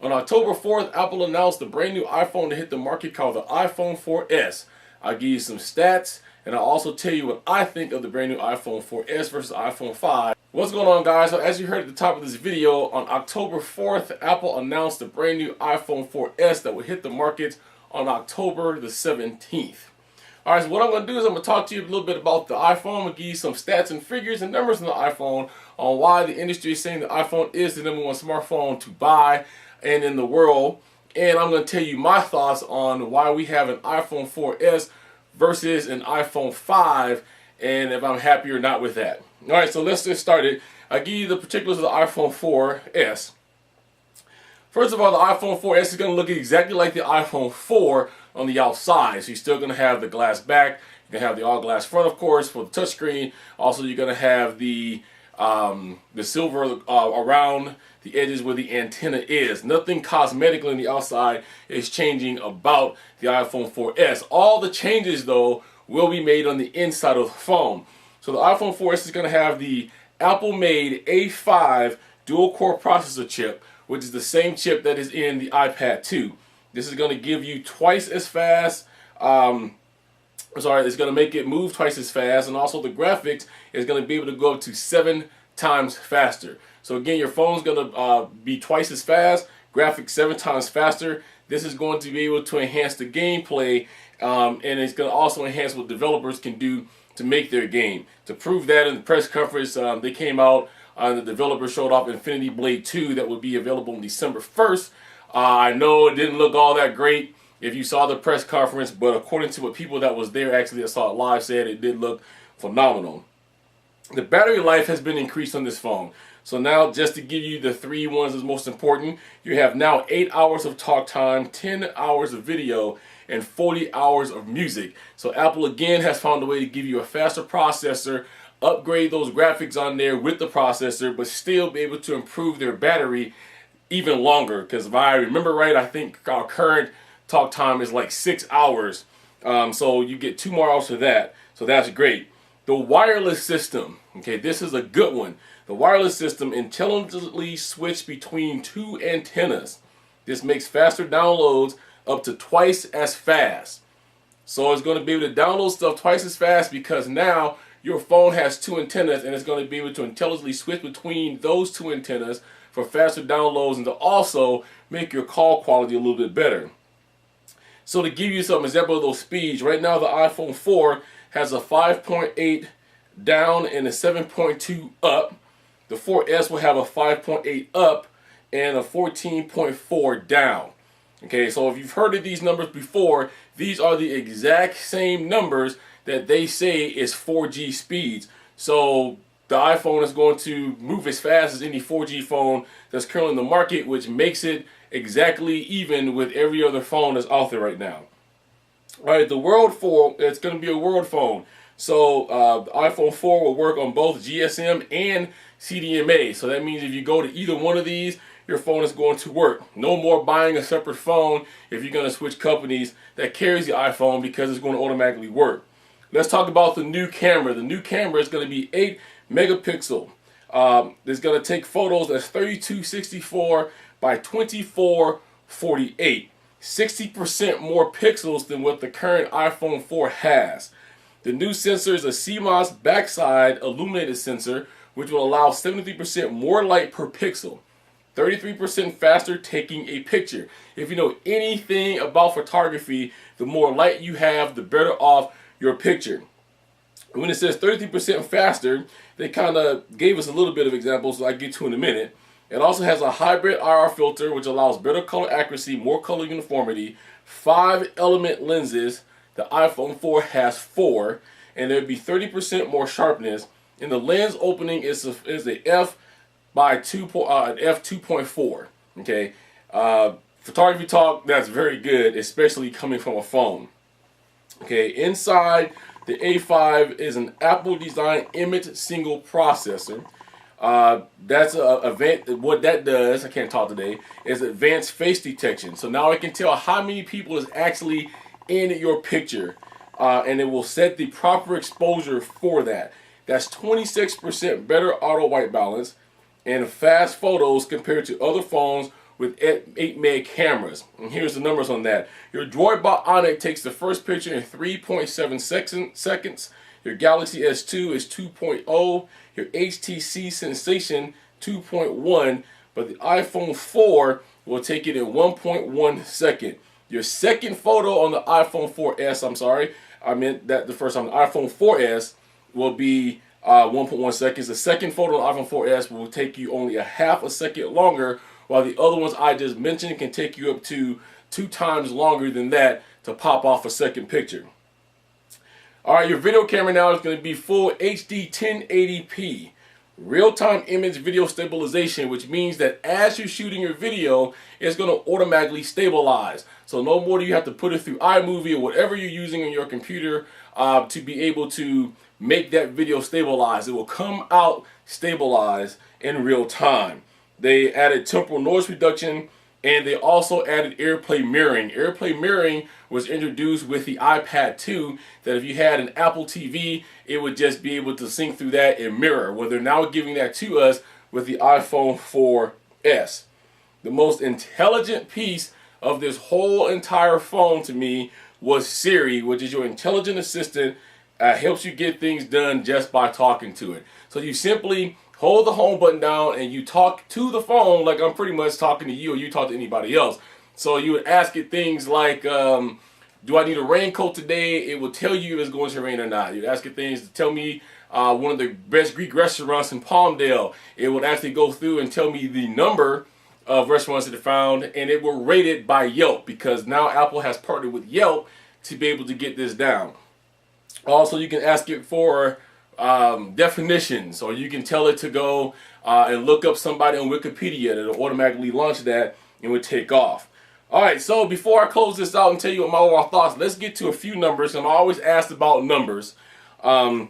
On October 4th, Apple announced the brand new iPhone to hit the market called the iPhone 4S. I'll give you some stats, and I'll also tell you what I think of the brand new iPhone 4S versus iPhone 5. What's going on, guys? So as you heard at the top of this video, on October 4th, Apple announced the brand new iPhone 4S that will hit the market on October the 17th. Alright, so what I'm going to do is I'm going to talk to you a little bit about the iPhone. I'm going to give you some stats and figures and numbers on the iPhone, on why the industry is saying the iPhone is the #1 smartphone to buy and in the world. And I'm going to tell you my thoughts on why we have an iPhone 4S versus an iPhone 5 and if I'm happy or not with that. Alright, so let's get started. I'll give you the particulars of the iPhone 4S. First of all, the iPhone 4S is going to look exactly like the iPhone 4 on the outside. So you're still going to have the glass back. You're going to have the all glass front, of course, for the touchscreen. Also, you're going to have the silver around the edges where the antenna is. Nothing cosmetically on the outside is changing about the iPhone 4S. All the changes, though, will be made on the inside of the phone. So the iPhone 4S is going to have the Apple-made A5 dual-core processor chip, which is the same chip that is in the iPad 2. This is going to give you twice as fast, it's going to make it move twice as fast, and also the graphics is going to be able to go up to 7 times faster. So again, your phone's going to be twice as fast, graphics 7 times faster. This is going to be able to enhance the gameplay, and it's going to also enhance what developers can do to make their game. To prove that, in the press conference, they came out and the developer showed off Infinity Blade 2 that will be available on December 1st. I know it didn't look all that great if you saw the press conference, but according to what people that was there actually that saw it live said, it did look phenomenal. The battery life has been increased on this phone. So now, just to give you the 3 ones that's most important, you have now 8 hours of talk time, 10 hours of video, and 40 hours of music. So Apple again has found a way to give you a faster processor, upgrade those graphics on there with the processor, but still be able to improve their battery even longer. Because if I remember right, I think our current talk time is like 6 hours. So you get 2 more hours for that. So that's great. The wireless system, okay, this is a good one. The wireless system intelligently switched between 2 antennas. This makes faster downloads up to twice as fast. So it's going to be able to download stuff twice as fast because now your phone has 2 antennas and it's going to be able to intelligently switch between those 2 antennas for faster downloads and to also make your call quality a little bit better. So to give you some example of those speeds, right now the iPhone 4 has a 5.8 down and a 7.2 up. The 4S will have a 5.8 up and a 14.4 down. Okay, so if you've heard of these numbers before, these are the exact same numbers that they say is 4G speeds. So the iPhone is going to move as fast as any 4G phone that's currently in the market, which makes it exactly even with every other phone that's out there right now. All right, the World 4, it's going to be a World phone. So the iPhone 4 will work on both GSM and CDMA. So that means if you go to either one of these, your phone is going to work. No more buying a separate phone if you're going to switch companies that carries the iPhone because it's going to automatically work. Let's talk about the new camera. The new camera is going to be 8 megapixel. It's going to take photos that's 3264 by 2448. 60% more pixels than what the current iPhone 4 has. The new sensor is a CMOS backside illuminated sensor, which will allow 73% more light per pixel. 33% faster taking a picture. If you know anything about photography, the more light you have, the better off your picture. When it says 33% faster, they kind of gave us a little bit of examples, so I'll get to in a minute. It also has a hybrid IR filter, which allows better color accuracy, more color uniformity, 5-element lenses. The iPhone 4 has 4, and there'd be 30% more sharpness. And the lens opening is a f by 2.4. Okay, photography talk, that's very good, especially coming from a phone. Okay, inside the A5 is an Apple designed image single processor. That's what that does, I can't talk today, is advanced face detection. So now it can tell how many people is actually in your picture, and it will set the proper exposure for that. That's 26% better auto white balance and fast photos compared to other phones with 8 meg cameras. And here's the numbers on that. Your Droid Bot Onyx takes the first picture in 3.7 seconds. Your Galaxy S2 is 2.0. Your HTC Sensation 2.1. But the iPhone 4 will take it in 1.1 second. Your second photo on the iPhone 4S, I'm sorry, I meant that the first time, the iPhone 4S will be 1.1 seconds. The second photo on the iPhone 4S will take you only a half a second longer, while the other ones I just mentioned can take you up to 2 times longer than that to pop off a second picture. Alright, your video camera now is going to be full HD 1080p. Real-time image video stabilization, which means that as you're shooting your video, it's going to automatically stabilize. So no more do you have to put it through iMovie or whatever you're using on your computer to be able to make that video stabilize. It will come out stabilized in real time. They added temporal noise reduction, and they also added AirPlay mirroring. AirPlay mirroring was introduced with the iPad 2, that if you had an Apple TV, it would just be able to sync through that and mirror. Well, they're now giving that to us with the iPhone 4S. The most intelligent piece of this whole entire phone to me was Siri, which is your intelligent assistant. Helps you get things done just by talking to it. So you simply hold the home button down and you talk to the phone like I'm pretty much talking to you, or you talk to anybody else. So you would ask it things like, do I need a raincoat today? It will tell you if it's going to rain or not. You'd ask it things to tell me one of the best Greek restaurants in Palmdale. It would actually go through and tell me the number of restaurants that it found, and it will rate it by Yelp, because now Apple has partnered with Yelp to be able to get this down. Also, you can ask it for definitions, or you can tell it to go and look up somebody on Wikipedia. It'll automatically launch that and would take off. Alright, so before I close this out and tell you what my overall thoughts, let's get to a few numbers. I'm always asked about numbers on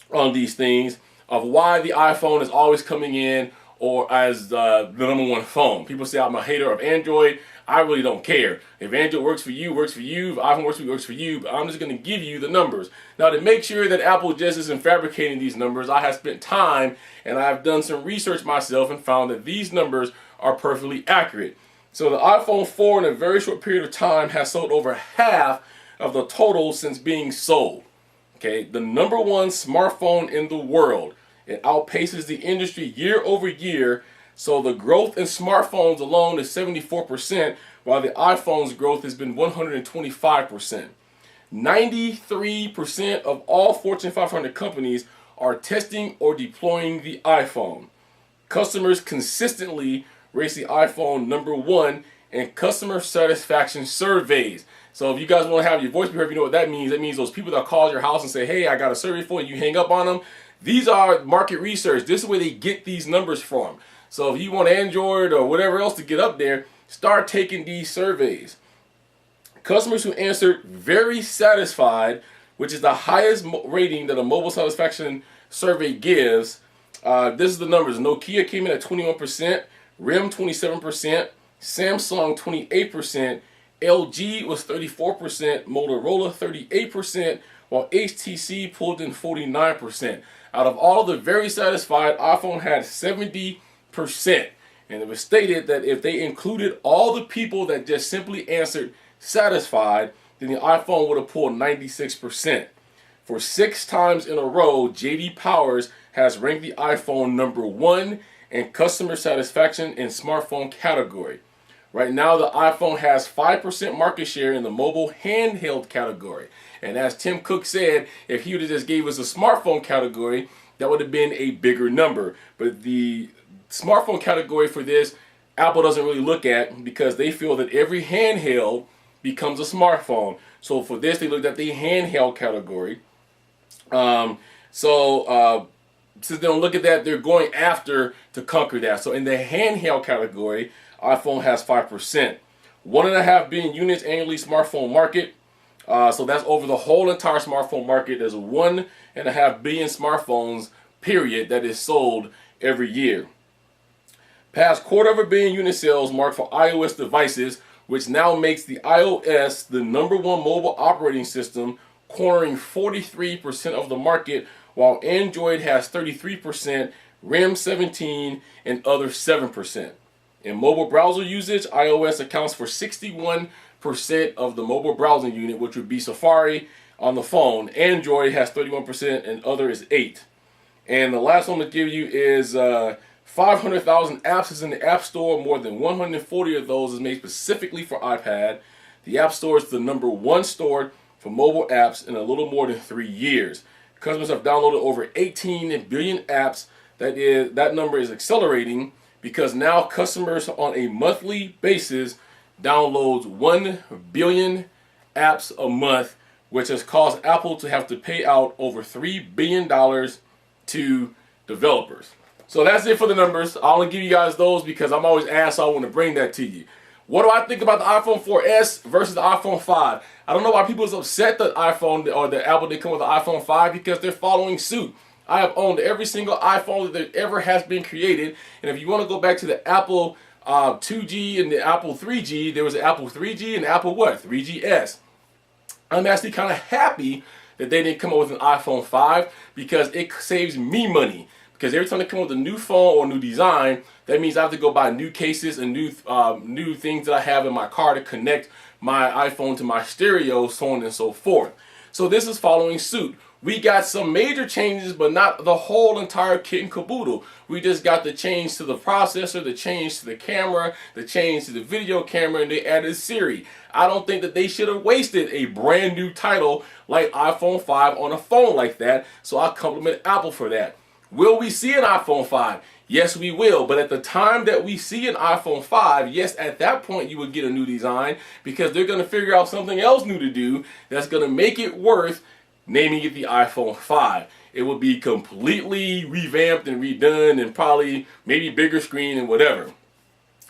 these things, of why the iPhone is always coming in or as the number one phone. People say I'm a hater of Android. I really don't care. If Android works for you, works for you. If iPhone works for you, works for you. But I'm just going to give you the numbers. Now, to make sure that Apple just isn't fabricating these numbers, I have spent time and I've done some research myself and found that these numbers are perfectly accurate. So the iPhone 4 in a very short period of time has sold over half of the total since being sold. Okay, the number one smartphone in the world. It outpaces the industry year over year. So the growth in smartphones alone is 74%, while the iPhone's growth has been 125%. 93% of all Fortune 500 companies are testing or deploying the iPhone. Customers consistently rates the iPhone number one in customer satisfaction surveys. So if you guys want to have your voice be heard, you know what that means. That means those people that call your house and say, hey, I got a survey for you, you hang up on them. These are market research. This is where they get these numbers from. So if you want Android or whatever else to get up there, start taking these surveys. Customers who answered very satisfied, which is the highest rating that a mobile satisfaction survey gives. This is the numbers. Nokia came in at 21%, RIM 27%, Samsung 28%, LG was 34%, Motorola 38%, while HTC pulled in 49%. Out of all the very satisfied, iPhone had 70%. And it was stated that if they included all the people that just simply answered satisfied, then the iPhone would have pulled 96%. For 6 times in a row, J.D. Powers has ranked the iPhone number one in customer satisfaction in smartphone category. Right now, the iPhone has 5% market share in the mobile handheld category. And as Tim Cook said, if he would have just gave us a smartphone category, that would have been a bigger number. But the smartphone category for this, Apple doesn't really look at, because they feel that every handheld becomes a smartphone. So for this, they looked at the handheld category. Since they don't look at that, they're going after to conquer that. So in the handheld category, iPhone has 5%. 1.5 billion units annually smartphone market. So that's over the whole entire smartphone market. There's 1.5 billion smartphones, period, that is sold every year. Past 250 million unit sales mark for iOS devices, which now makes the iOS the number one mobile operating system, cornering 43% of the market, while Android has 33%, RIM 17%, and other 7%. In mobile browser usage, iOS accounts for 61% of the mobile browsing unit, which would be Safari on the phone. Android has 31% and other is 8%. And the last one to give you is 500,000 apps is in the App Store. More than 140 of those is made specifically for iPad. The App Store is the #1 store for mobile apps in a little more than 3 years. Customers have downloaded over 18 billion apps. That number is accelerating because now customers on a monthly basis downloads 1 billion apps a month, which has caused Apple to have to pay out over $3 billion to developers. So that's it for the numbers. I only give you guys those because I'm always asked, so I want to bring that to you. What do I think about the iPhone 4S versus the iPhone 5? I don't know why people is upset that iPhone or the Apple did come with the iPhone 5 because they're following suit. I have owned every single iPhone that ever has been created. And if you want to go back to the Apple 2G and the Apple 3G, there was an Apple 3G and Apple what? 3GS. I'm actually kind of happy that they didn't come up with an iPhone 5 because it saves me money. Because every time they come up with a new phone or new design, that means I have to go buy new cases and new things that I have in my car to connect my iPhone to my stereo, so on and so forth. So this is following suit. We got some major changes, but not the whole entire kit and caboodle. We just got the change to the processor, the change to the camera, the change to the video camera, and they added Siri. I don't think that they should have wasted a brand new title like iPhone 5 on a phone like that, so I compliment Apple for that. Will we see an iPhone 5? Yes, we will. But at the time that we see an iPhone 5, yes, at that point you would get a new design because they're going to figure out something else new to do that's going to make it worth naming it the iPhone 5. It will be completely revamped and redone and probably maybe bigger screen and whatever.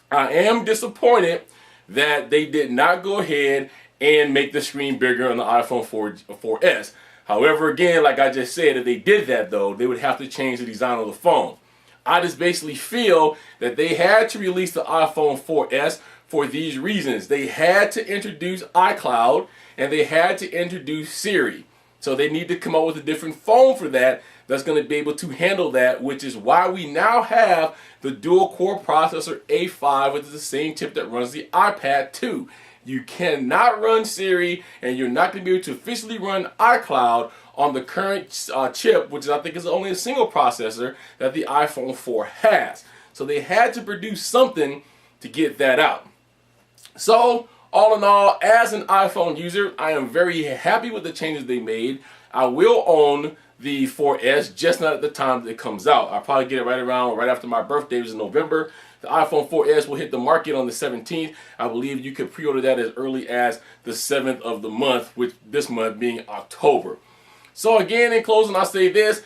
I am disappointed that they did not go ahead and make the screen bigger on the iPhone 4S. However, again, like I just said, if they did that though, they would have to change the design of the phone. I just basically feel that they had to release the iPhone 4S for these reasons. They had to introduce iCloud and they had to introduce Siri. So they need to come up with a different phone for that that's going to be able to handle that, which is why we now have the dual-core processor A5, which is the same chip that runs the iPad 2. You cannot run Siri, and you're not going to be able to officially run iCloud on the current chip, which I think is only a single processor that the iPhone 4 has. So they had to produce something to get that out. So all in all, as an iPhone user, I am very happy with the changes they made. I will own the 4S, just not at the time that it comes out. I'll probably get it right after my birthday, which is November. The iPhone 4S will hit the market on the 17th. I believe you could pre-order that as early as the 7th of the month, with this month being October. So again, in closing, I'll say this.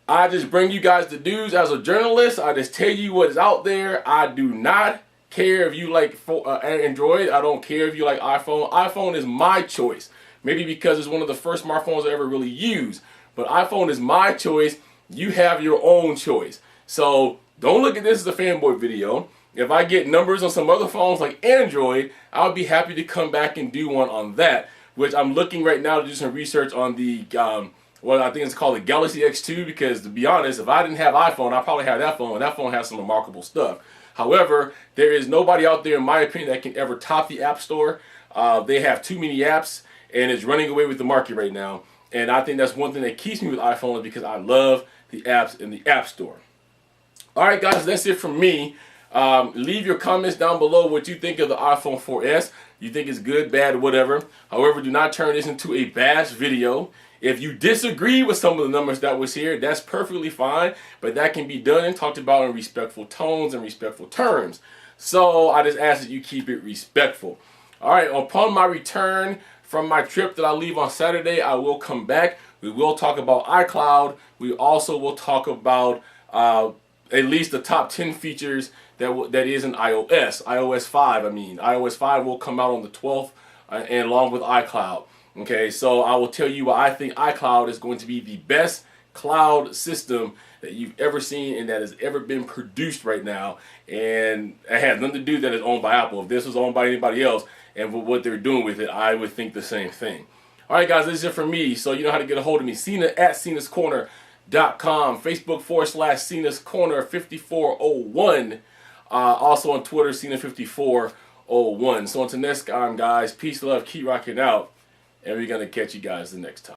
I just bring you guys the news as a journalist. I just tell you what is out there. I do not care if you like Android. I don't care if you like iPhone. iPhone is my choice. Maybe because it's one of the first smartphones I ever really used. But iPhone is my choice. You have your own choice. So don't look at this as a fanboy video. If I get numbers on some other phones like Android, I'll be happy to come back and do one on that. Which I'm looking right now to do some research on the, what I think it's called the Galaxy S2. Because to be honest, if I didn't have iPhone, I'd probably have that phone. And that phone has some remarkable stuff. However, there is nobody out there, in my opinion, that can ever top the App Store. They have too many apps, and it's running away with the market right now. And I think that's one thing that keeps me with iPhone is because I love the apps in the App Store. Alright guys, that's it from me. Leave your comments down below what you think of the iPhone 4S. You think it's good, bad, whatever. However, do not turn this into a bash video. If you disagree with some of the numbers that was here, that's perfectly fine. But that can be done and talked about in respectful tones and respectful terms. So I just ask that you keep it respectful. Alright, upon my return from my trip that I leave on Saturday, I will come back. We will talk about iCloud. We also will talk about at least the top 10 features that is in iOS 5. iOS 5 will come out on the 12th and along with iCloud. Okay, so I will tell you why I think iCloud is going to be the best cloud system that you've ever seen and that has ever been produced right now. And it has nothing to do that it's owned by Apple. If this was owned by anybody else and what they're doing with it, I would think the same thing. Alright guys, this is it from me. So you know how to get a hold of me. Cena at CenasCorner.com. Facebook /CenasCorner 5401. Also on Twitter, Cena5401. So until next time, guys, peace, love, keep rocking out, and we're going to catch you guys the next time.